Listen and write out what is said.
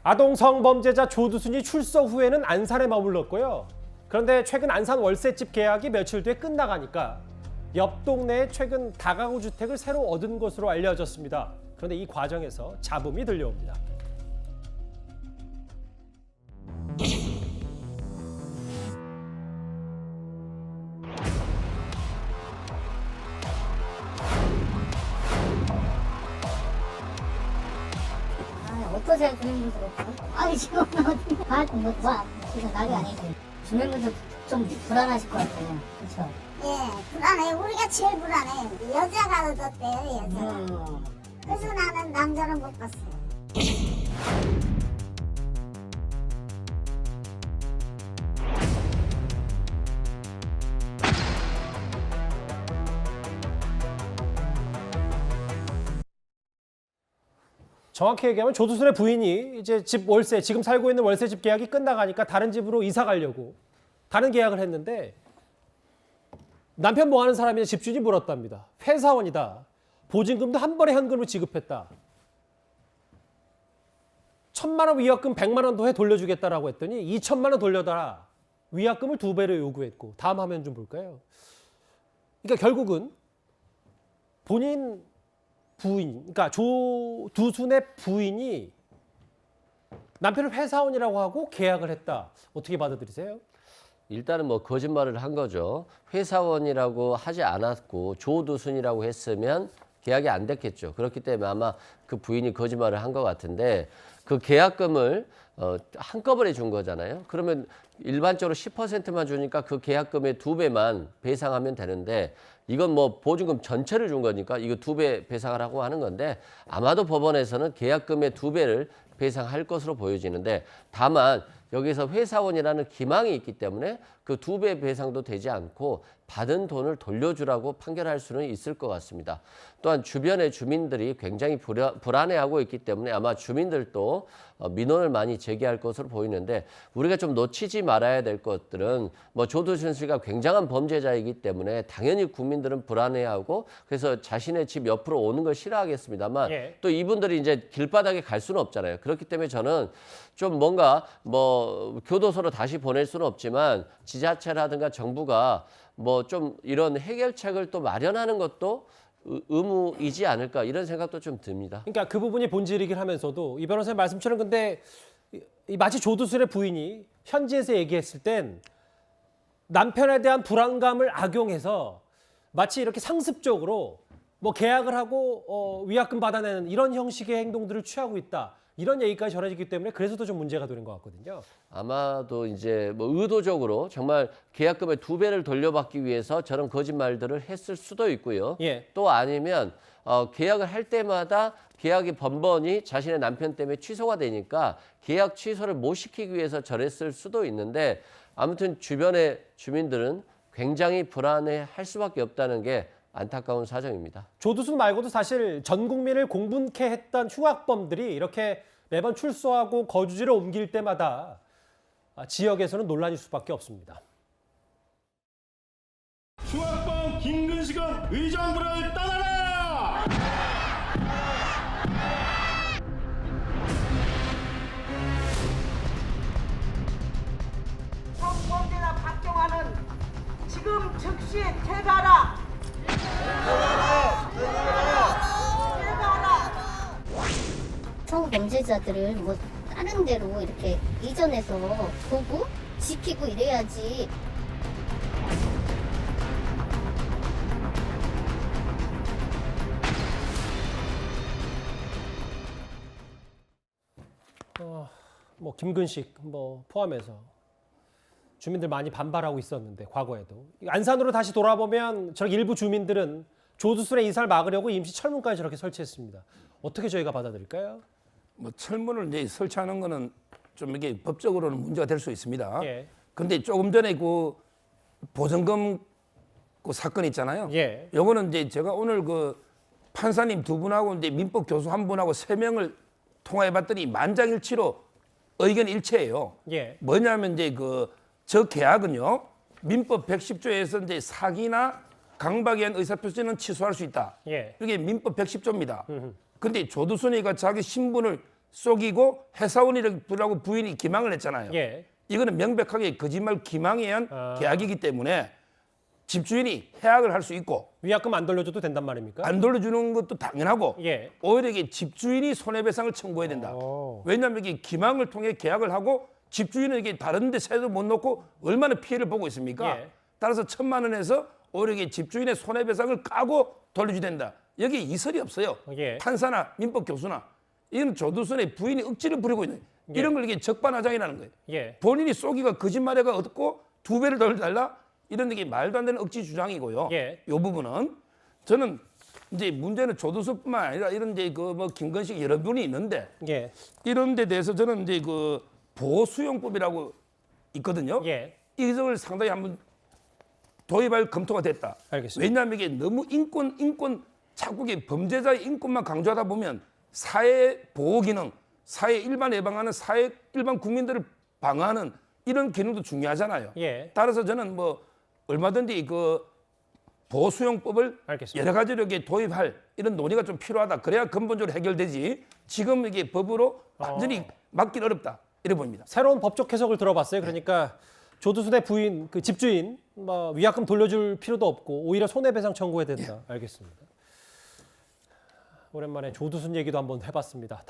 아동 성범죄자 조두순이 출소 후에는 안산에 머물렀고요. 그런데 최근 안산 월세집 계약이 며칠 뒤에 끝나가니까 옆 동네에 최근 다가구 주택을 새로 얻은 것으로 알려졌습니다. 그런데 이 과정에서 잡음이 들려옵니다. 어떠세요, 주민분들? 아니, 지금 어디, 지금 난리 아니지. 주민분들 좀 불안하실 것 같아요. 그쵸? 예, 불안해. 우리가 제일 불안해. 여자가 얻었대요, 여자가. 그래서 나는 남자는 못 봤어요. 정확히 얘기하면 조두순의 부인이 이제 집 월세, 지금 살고 있는 월세집 계약이 끝나가니까 다른 집으로 이사 가려고 다른 계약을 했는데 남편 뭐 하는 사람이냐 집주인이 물었답니다. 회사원이다. 보증금도 한 번에 현금으로 지급했다. 1,000만 원 위약금 100만 원 더해 돌려주겠다라고 했더니 2,000만 원 돌려달라. 위약금을 2배로 요구했고 다음 화면 좀 볼까요? 그러니까 결국은 본인 부인, 그러니까 조두순의 부인이 남편을 회사원이라고 하고 계약을 했다. 어떻게 받아들이세요? 일단은 뭐 거짓말을 한 거죠. 회사원이라고 하지 않았고 조두순이라고 했으면 계약이 안 됐겠죠. 그렇기 때문에 아마 그 부인이 거짓말을 한 것 같은데 그 계약금을 한꺼번에 준 거잖아요. 그러면 일반적으로 10%만 주니까 그 계약금의 2배만 배상하면 되는데 이건 뭐 보증금 전체를 준 거니까 이거 2배 배상하라고 하는 건데 아마도 법원에서는 계약금의 2배를 배상할 것으로 보여지는데 다만 여기서 회사원이라는 기망이 있기 때문에 그 2배 배상도 되지 않고 받은 돈을 돌려주라고 판결할 수는 있을 것 같습니다. 또한 주변의 주민들이 굉장히 불안해하고 있기 때문에 아마 주민들도 민원을 많이 제기할 것으로 보이는데 우리가 좀 놓치지 말아야 될 것들은 뭐 조두순 씨가 굉장한 범죄자이기 때문에 당연히 국민들은 불안해하고 그래서 자신의 집 옆으로 오는 걸 싫어하겠습니다만 또 이분들이 이제 길바닥에 갈 수는 없잖아요. 그렇기 때문에 저는 좀 뭔가 뭐 교도소로 다시 보낼 수는 없지만 지자체라든가 정부가 뭐 좀 이런 해결책을 또 마련하는 것도 의무이지 않을까 이런 생각도 좀 듭니다. 그러니까 그 부분이 본질이긴 하면서도 이 변호사님 말씀처럼 근데 마치 조두순의 부인이 현지에서 얘기했을 땐 남편에 대한 불안감을 악용해서 마치 이렇게 상습적으로 뭐 계약을 하고 위약금 받아내는 이런 형식의 행동들을 취하고 있다. 이런 얘기까지 전해지기 때문에 그래서 더 좀 문제가 되는 것 같거든요. 아마도 이제 뭐 의도적으로 정말 계약금의 2배를 돌려받기 위해서 저런 거짓말들을 했을 수도 있고요. 예. 또 아니면 계약을 할 때마다 계약이 번번이 자신의 남편 때문에 취소가 되니까 계약 취소를 못 시키기 위해서 저랬을 수도 있는데 아무튼 주변의 주민들은 굉장히 불안해할 수밖에 없다는 게 안타까운 사정입니다. 조두순 말고도 사실 전 국민을 공분케 했던 흉악범들이 이렇게 매번 출소하고 거주지를 옮길 때마다 지역에서는 논란일 수밖에 없습니다. 흉악범 김근식은 의정부를 떠나라! 성범죄자 박정환은 지금 즉시 퇴가하라! 성범죄자들을 뭐 다른 데로 이렇게 이전해서 보고 지키고 이래야지. 뭐 김근식 뭐 포함해서 주민들 많이 반발하고 있었는데 과거에도 안산으로 다시 돌아보면 저렇게 일부 주민들은 조두순의 이사를 막으려고 임시 철문까지 저렇게 설치했습니다. 어떻게 저희가 받아들일까요? 뭐 철문을 이제 설치하는 거는 좀 이게 법적으로는 문제가 될 수 있습니다. 예. 근데 조금 전에 그 보증금 그 사건 있잖아요. 예. 요거는 이제 제가 오늘 그 판사님 2분하고 이제 민법 교수 1분하고 3명을 통화해 봤더니 만장일치로 의견 일치해요. 예. 뭐냐면 이제 저 계약은요. 민법 110조에서 이제 사기나 강박에 의한 의사표시는 취소할 수 있다. 예. 이게 민법 110조입니다. 근데 조두순이가 자기 신분을 속이고 회사원이라고 부인이 기망을 했잖아요. 예. 이거는 명백하게 거짓말 기망에 의한 아. 계약이기 때문에 집주인이 해약을 할 수 있고 위약금 안 돌려줘도 된단 말입니까? 안 돌려주는 것도 당연하고 예. 오히려 이게 집주인이 손해배상을 청구해야 된다. 오. 왜냐하면 이게 기망을 통해 계약을 하고 집주인은 이게 다른 데 세도 못 놓고 얼마나 피해를 보고 있습니까? 예. 따라서 1,000만 원에서 오히려 이게 집주인의 손해배상을 까고 돌려줘야 된다. 여기에 이설이 없어요. 예. 판사나 민법 교수나 이건 조두순의 부인이 억지를 부리고 있는 예. 이런 걸 이게 적반하장이라는 거예요. 예. 본인이 쏘기가 거짓말해가 얻고 2배를 더 달라 이런 게 말도 안 되는 억지 주장이고요. 예. 이 부분은 저는 이제 문제는 조두순뿐만 아니라 이런 이제 그 뭐 김건식 여러 분이 있는데 예. 이런 데 대해서 저는 이제 그 보호수용법이라고 있거든요. 예. 이걸 상당히 한번 도입할 검토가 됐다. 알겠습니다. 왜냐하면 이게 너무 인권 자꾸 이게 범죄자의 인권만 강조하다 보면 사회 보호 기능, 사회 일반 예방하는 사회 일반 국민들을 방어하는 이런 기능도 중요하잖아요. 예. 따라서 저는 뭐 얼마든지 그 보호수용법을 알겠습니다. 여러 가지로 이렇게 도입할 이런 논의가 좀 필요하다. 그래야 근본적으로 해결되지. 지금 이게 법으로 완전히 막긴 어렵다. 이래 보입니다. 새로운 법적 해석을 들어봤어요. 그러니까 조두순의 부인, 그 집주인 뭐 위약금 돌려줄 필요도 없고 오히려 손해배상 청구해야 된다. 알겠습니다. 오랜만에 조두순 얘기도 한번 해봤습니다.